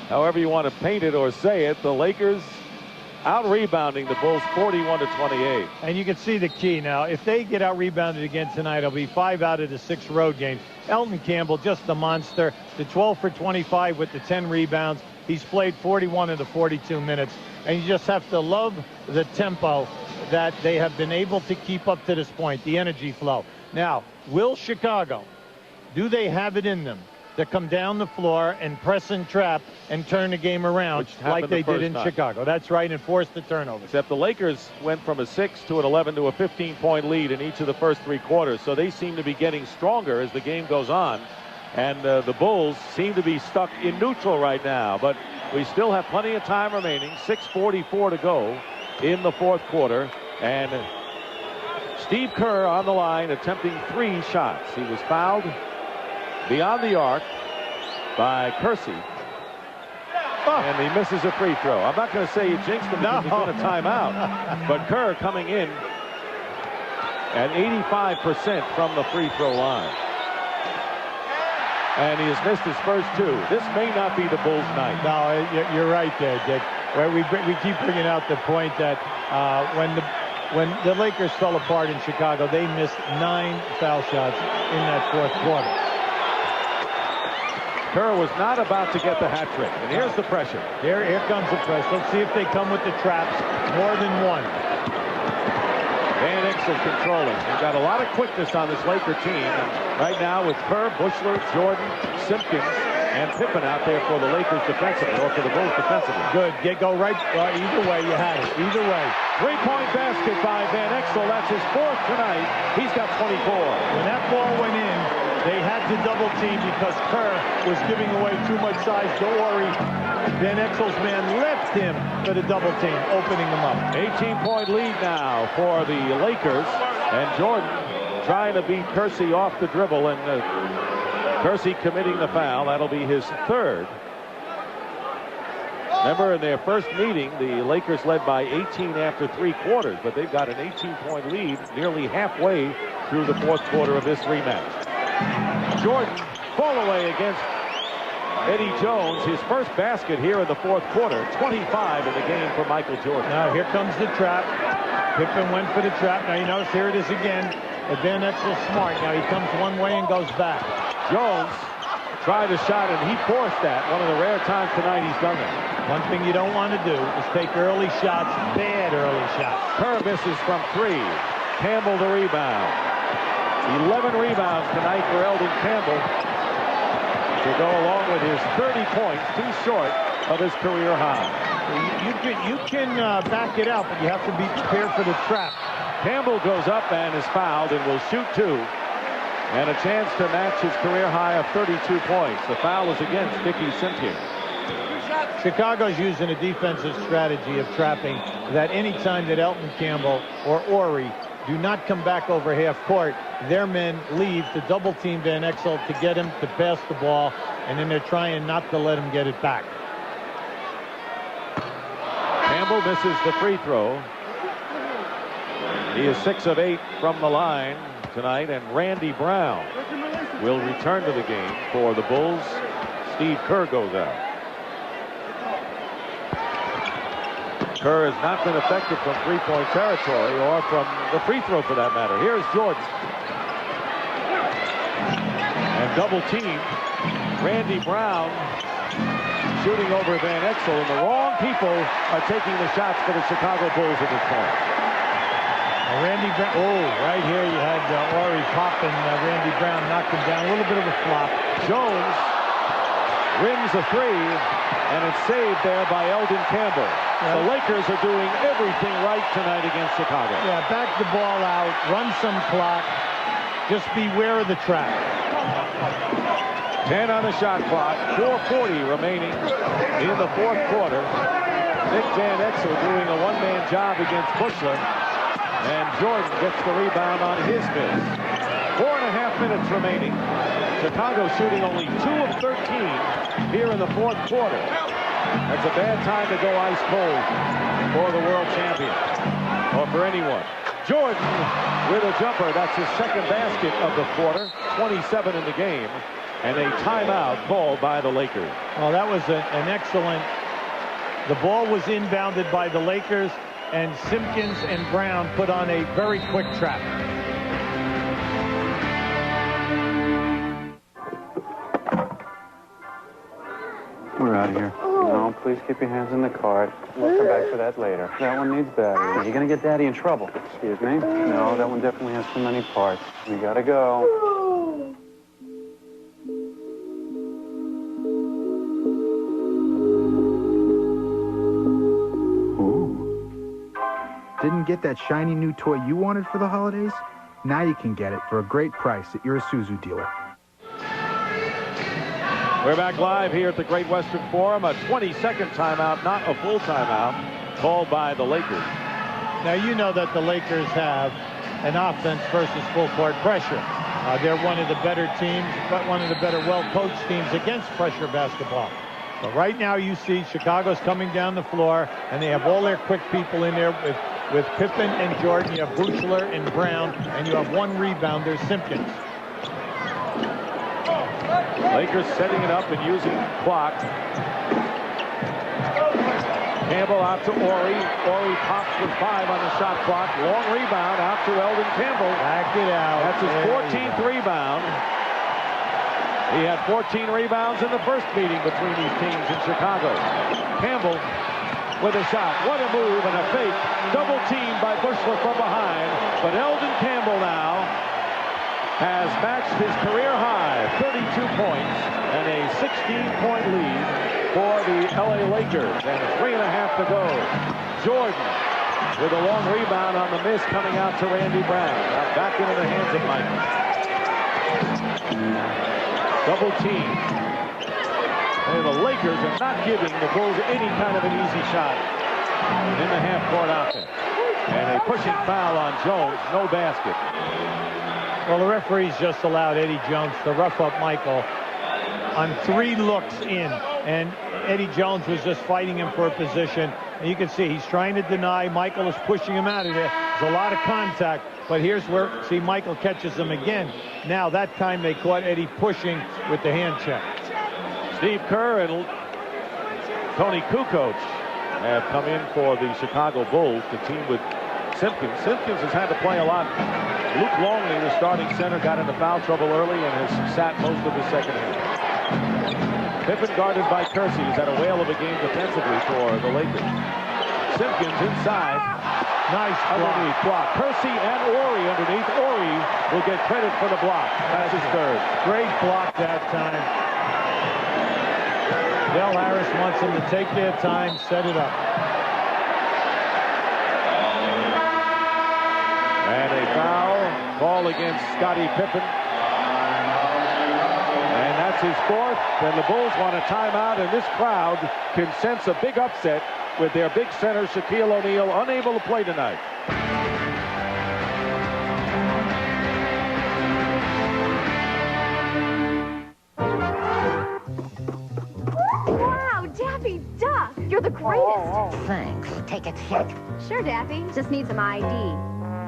however you want to paint it or say it, the Lakers out-rebounding the Bulls 41-28. And you can see the key now. If they get out-rebounded again tonight, it'll be 5 out of the 6 road games. Elton Campbell, just a monster. The 12 for 25 with the 10 rebounds. He's played 41 of the 42 minutes. And you just have to love the tempo that they have been able to keep up to this point, the energy flow. Now, will Chicago, do they have it in them to come down the floor and press and trap and turn the game around like they did in Chicago? That's right, and force the turnovers. Except the Lakers went from a 6 to an 11 to a 15-point lead in each of the first 3 quarters, so they seem to be getting stronger as the game goes on. And the Bulls seem to be stuck in neutral right now, but we still have plenty of time remaining. 6:44 to go in the fourth quarter, and Steve Kerr on the line attempting 3 shots. He was fouled beyond the arc by Kersey, and he misses a free throw. I'm not going to say he jinxed him because he's in a timeout, but Kerr coming in at 85% from the free throw line. and he has missed his first 2. This may not be the Bulls' night. No, you're right there, Dick. Where we keep bringing out the point that when the Lakers fell apart in Chicago, they missed 9 foul shots in that fourth quarter. Kerr was not about to get the hat trick, and here's the pressure. Here comes the press. Let's see if they come with the traps more than one. Van Exel controlling. They've got a lot of quickness on this Laker team. Right now with Kerr, Buechler, Jordan, Simpkins, and Pippen out there for the Lakers defensively, or for the Bulls defensively. Good. Go right. Either way, you had it. Either way. Three-point basket by Van Exel. That's his 4th tonight. He's got 24. When that ball went in, they had to double team because Kerr was giving away too much size to Horry. Van Exel's man left him for the double team, opening them up. 18-point lead now for the Lakers. And Jordan trying to beat Kersey off the dribble, and Kersey committing the foul. That'll be his 3rd. Remember, in their first meeting, the Lakers led by 18 after 3 quarters, but they've got an 18-point lead nearly halfway through the 4th quarter of this rematch. Jordan, fall away against Eddie Jones. His first basket here in the 4th quarter. 25 in the game for Michael Jordan. Now here comes the trap. Pippen went for the trap. Now you notice here it is again. Van Exel's smart. Now he comes one way and goes back. Jones tried a shot, and he forced that. One of the rare times tonight he's done that. One thing you don't want to do is take early shots, bad early shots. Kerr misses from 3. Campbell the rebound. 11 rebounds tonight for Eldon Campbell to go along with his 30 points, too short of his career high. You can back it out, but you have to be prepared for the trap. Campbell goes up and is fouled and will shoot 2. And a chance to match his career high of 32 points. The foul is against Dickie Simpkins. Chicago's using a defensive strategy of trapping that any time that Elton Campbell or Horry do not come back over half court, their men leave to double team Van Exel to get him to pass the ball, and then they're trying not to let him get it back. Campbell misses the free throw. He is 6 of 8 from the line tonight, and Randy Brown will return to the game for the Bulls. Steve Kerr goes out. Kerr has not been effective from three-point territory or from the free throw for that matter. Here's Jordan. And double team. Randy Brown shooting over Van Exel, and the wrong people are taking the shots for the Chicago Bulls at this point. Randy Brown, right here you had Horry popping. Randy Brown knocked him down. A little bit of a flop. Jones rims a 3, and it's saved there by Eldon Campbell. Yeah. The Lakers are doing everything right tonight against Chicago. Yeah, back the ball out, run some clock. Just beware of the trap. 10 on the shot clock, 4:40 remaining in the 4th quarter. Nick Van Exel doing a one-man job against Buechler. And Jordan gets the rebound on his miss. 4.5 minutes remaining. Chicago shooting only 2 of 13 here in the 4th quarter. That's a bad time to go ice cold for the world champion, or for anyone. Jordan with a jumper. That's his 2nd basket of the quarter. 27 in the game. And a timeout called by the Lakers. Well, that was an excellent. The ball was inbounded by the Lakers, and Simpkins and Brown put on a very quick trap. We're out of here. No, please keep your hands in the cart. We'll come back to that later. That one needs batteries. You're gonna get Daddy in trouble. Excuse me? No, that one definitely has too many parts. We gotta go. Didn't get that shiny new toy you wanted for the holidays? Now you can get it for a great price at your Isuzu dealer. We're back live here at the Great Western Forum. A 20-second timeout, not a full timeout, called by the Lakers. Now, you know that the Lakers have an offense versus full court pressure. They're one of the better teams, but one of the better well-coached teams against pressure basketball. But right now you see Chicago's coming down the floor, and they have all their quick people in there with Pippen and Jordan. You have Buechler and Brown, and you have one rebounder, Simpkins. Lakers setting it up and using clock. Campbell out to Horry. Horry pops with 5 on the shot clock. Long rebound out to Eldon Campbell. Back it out. That's his 14th rebound. He had 14 rebounds in the first meeting between these teams in Chicago. Campbell with a shot. What a move and a fake. Double teamed by Buechler from behind. But Eldon Campbell now has matched his career high, 32 points and a 16-point lead for the LA Lakers. And 3.5 to go. Jordan with a long rebound on the miss coming out to Randy Brown. Now back into the hands of Michael. Double team. And the Lakers are not giving the Bulls any kind of an easy shot in the half-court offense. And a pushing foul on Jones. No basket. Well, the referees just allowed Eddie Jones to rough up Michael on 3 looks in. And Eddie Jones was just fighting him for a position. And you can see he's trying to deny. Michael is pushing him out of there. There's a lot of contact. But here's where, see, Michael catches him again. Now, that time they caught Eddie pushing with the hand check. Steve Kerr and Tony Kukoc have come in for the Chicago Bulls to team with Simpkins. Simpkins has had to play a lot. Luke Longley, the starting center, got into foul trouble early and has sat most of the second half. Pippen guarded by Kersey. He's had a whale of a game defensively for the Lakers. Simpkins inside. Nice underneath block. Kersey and Horry underneath. Horry will get credit for the block. That's his third. Great block that time. Del Harris wants them to take their time, set it up. And a foul call against Scottie Pippen. And that's his 4th. And the Bulls want a timeout, and this crowd can sense a big upset with their big center, Shaquille O'Neal, unable to play tonight. Wow, Daffy Duck! You're the greatest! Thanks. Take a check. Sure, Daffy. Just need some ID.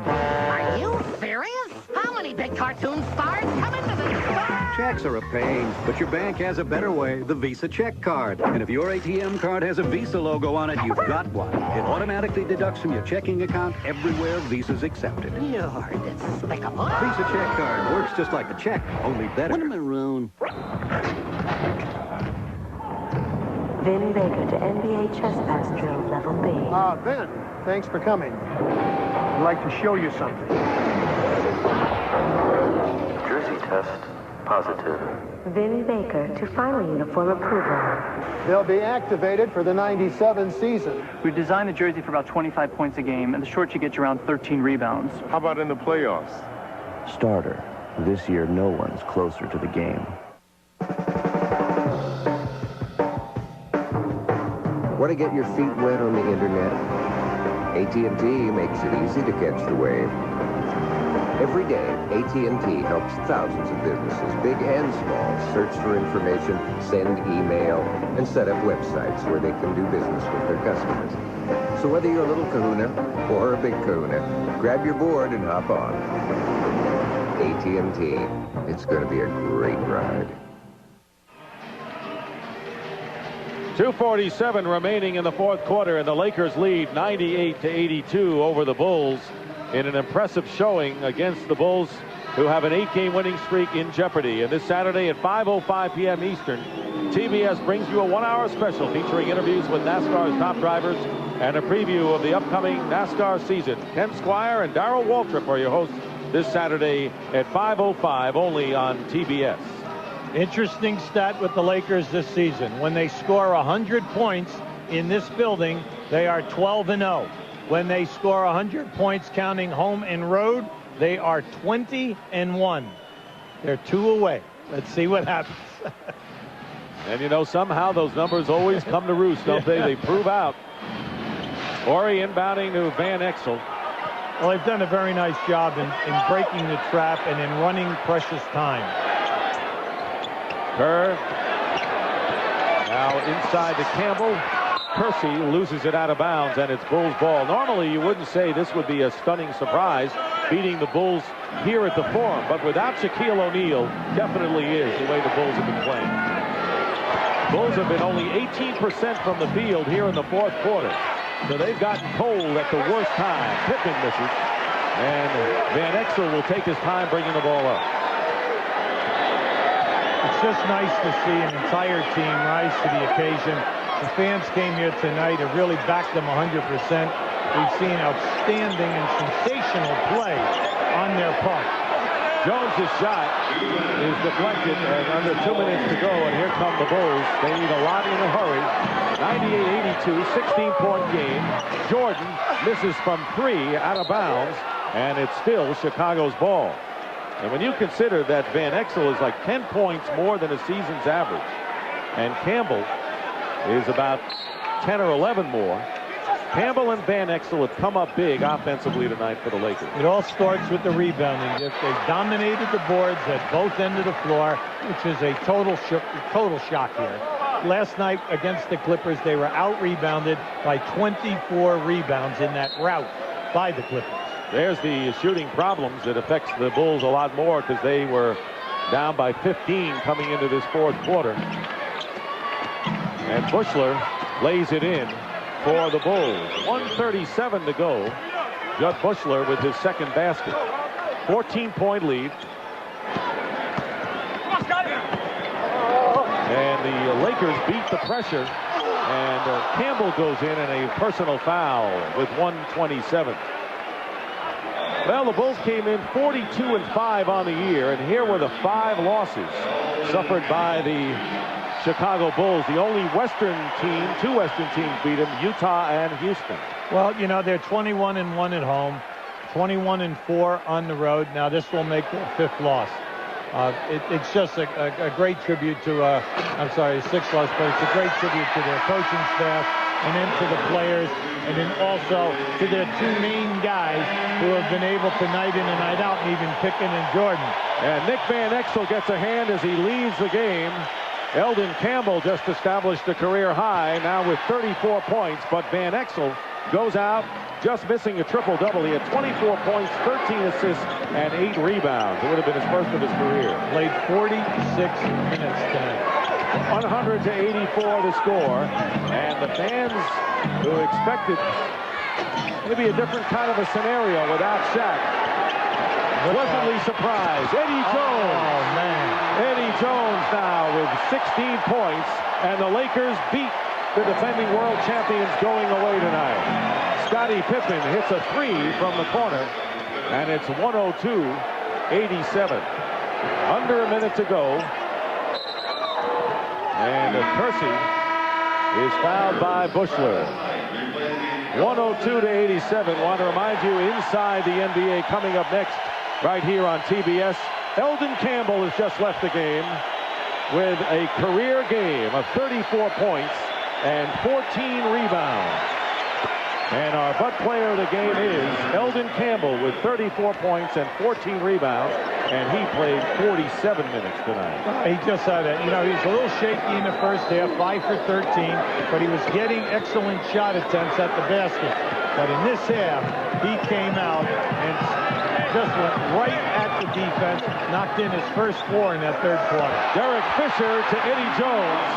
Are you serious? How many big cartoon stars come into this store? Checks are a pain, but your bank has a better way, the Visa Check Card. And if your ATM card has a Visa logo on it, you've got one. It automatically deducts from your checking account everywhere Visa's accepted. You're despicable. Visa Check Card works just like a check, only better. What a maroon. Vin Baker to NBA chess pass drill level B. Vin, thanks for coming. I'd like to show you something. Jersey test positive. Vin Baker to final uniform approval. They'll be activated for the 97 season. We've designed the jersey for about 25 points a game, and the short should get you around 13 rebounds. How about in the playoffs? Starter. This year, no one's closer to the game. Want to get your feet wet on the internet? AT&T makes it easy to catch the wave. Every day, AT&T helps thousands of businesses, big and small, search for information, send email, and set up websites where they can do business with their customers. So whether you're a little kahuna or a big kahuna, grab your board and hop on. AT&T. It's going to be a great ride. 2:47 remaining in the 4th quarter, and the Lakers lead 98-82 over the Bulls in an impressive showing against the Bulls, who have an 8-game winning streak in jeopardy. And this Saturday at 5:05 p.m. Eastern, TBS brings you a 1-hour special featuring interviews with NASCAR's top drivers and a preview of the upcoming NASCAR season. Ken Squire and Darrell Waltrip are your hosts this Saturday at 5:05 only on TBS. Interesting stat with the Lakers this season. When they score 100 points in this building, they are 12-0. When they score 100 points counting home and road, they are 20-1. They're 2 away. Let's see what happens. And you know, somehow those numbers always come to roost, don't they? They prove out. Horry inbounding to Van Exel. Well, they've done a very nice job in breaking the trap and in running precious time. Kerr now inside to Campbell. Kersey loses it out of bounds, and it's Bulls ball. Normally, you wouldn't say this would be a stunning surprise. beating the Bulls here at the Forum. But without Shaquille O'Neal, definitely is the way the Bulls have been playing. Bulls have been only 18% from the field here in the fourth quarter. So they've gotten cold at the worst time. Pippen misses. And Van Exel will take his time bringing the ball up. It's just nice to see an entire team rise to the occasion. The fans came here tonight and really backed them 100%. We've seen outstanding and sensational play on their part. Jones' shot is deflected, and under 2 minutes to go, and here come the Bulls. They need a lot in a hurry. 98-82, 16-point game. Jordan misses from 3 out of bounds, and it's still Chicago's ball. And when you consider that Van Exel is like 10 points more than a season's average, and Campbell is about 10 or 11 more, Campbell and Van Exel have come up big offensively tonight for the Lakers. It all starts with the rebounding. If they dominated the boards at both ends of the floor, which is a total shock here. Last night against the Clippers, they were out-rebounded by 24 rebounds in that rout by the Clippers. There's the shooting problems that affects the Bulls a lot more because they were down by 15 coming into this fourth quarter. And Buechler lays it in for the Bulls. 1:37 to go. Judd Buechler with his second basket. 14-point lead. And the Lakers beat the pressure. And Campbell goes in and a personal foul with 1:27. Well, the Bulls came in 42-5 on the year, and here were the 5 losses suffered by the Chicago Bulls. The only Western team, 2 Western teams beat them, Utah and Houston. Well, you know, they're 21-1 at home, 21-4 on the road. Now, this will make their 5th loss. It's just a great tribute to, I'm sorry, 6th loss, but it's a great tribute to their coaching staff, and then to the players, and then also to their 2 main guys who have been able to night in and night out, and even Pippen and Jordan. And Nick Van Exel gets a hand as he leaves the game. Eldon Campbell just established a career high now with 34 points, but Van Exel goes out just missing a triple-double. He had 24 points, 13 assists, and 8 rebounds. It would have been his first of his career. Played 46 minutes tonight. 100-84 the score, and the fans who expected maybe a different kind of a scenario without Shaq pleasantly surprised. Eddie Jones. Oh, man. Eddie Jones now with 16 points, and the Lakers beat the defending world champions going away tonight. Scottie Pippen hits a 3 from the corner, and it's 102-87. Under a minute to go. And Kersey is fouled by Buechler. 102-87. Want to remind you, inside the NBA coming up next right here on TBS. Eldon Campbell has just left the game with a career game of 34 points and 14 rebounds. And our butt player of the game is Eldon Campbell with 34 points and 14 rebounds, and he played 47 minutes tonight. He just had it. You know, he was a little shaky in the first half, 5 for 13, but he was getting excellent shot attempts at the basket. But in this half, he came out and just went right at the defense, knocked in his first 4 in that third quarter. Derek Fisher to Eddie Jones,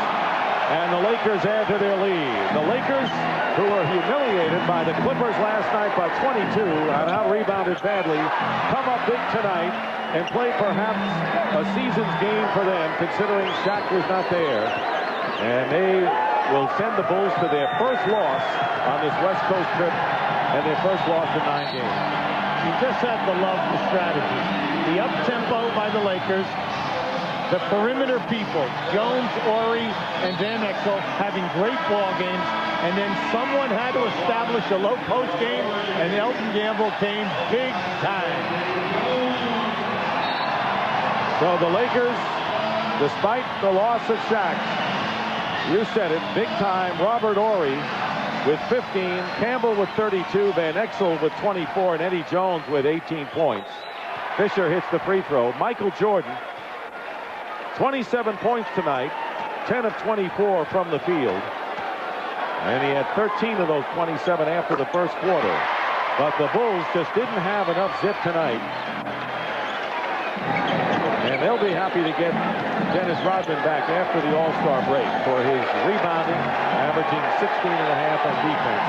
and the Lakers add to their lead. The Lakers, who were humiliated by the Clippers last night by 22 and out-rebounded badly, come up big tonight and play perhaps a season's game for them, considering Shaq was not there. And they will send the Bulls to their first loss on this West Coast trip, and their first loss in 9 games. You just have to love the strategy. The up-tempo by the Lakers, the perimeter people, Jones, Horry, and Van Exel having great ball games, and then someone had to establish a low post game, and Eldon Campbell came big time. So the Lakers, despite the loss of Shaq, you said it, big time. Robert Horry with 15, Campbell with 32, Van Exel with 24, and Eddie Jones with 18 points. Fisher hits the free throw. Michael Jordan, 27 points tonight, 10 of 24 from the field. And he had 13 of those 27 after the first quarter. But the Bulls just didn't have enough zip tonight. And they'll be happy to get Dennis Rodman back after the All-Star break for his rebounding, averaging 16.5 on defense.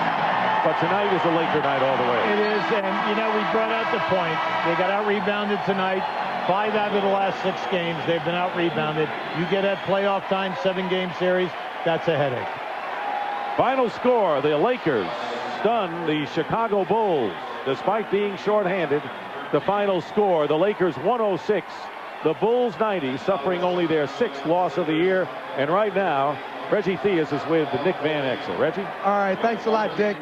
But tonight is a Laker night all the way. It is, and you know, we brought out the point. They got out-rebounded tonight. 5 out of the last 6 games, they've been out-rebounded. You get at playoff time, 7-game series, that's a headache. Final score, the Lakers stun the Chicago Bulls. Despite being shorthanded, the final score, the Lakers 106, the Bulls 90, suffering only their 6th loss of the year. And right now, Reggie Theus is with Nick Van Exel. Reggie? All right, thanks a lot, Dick.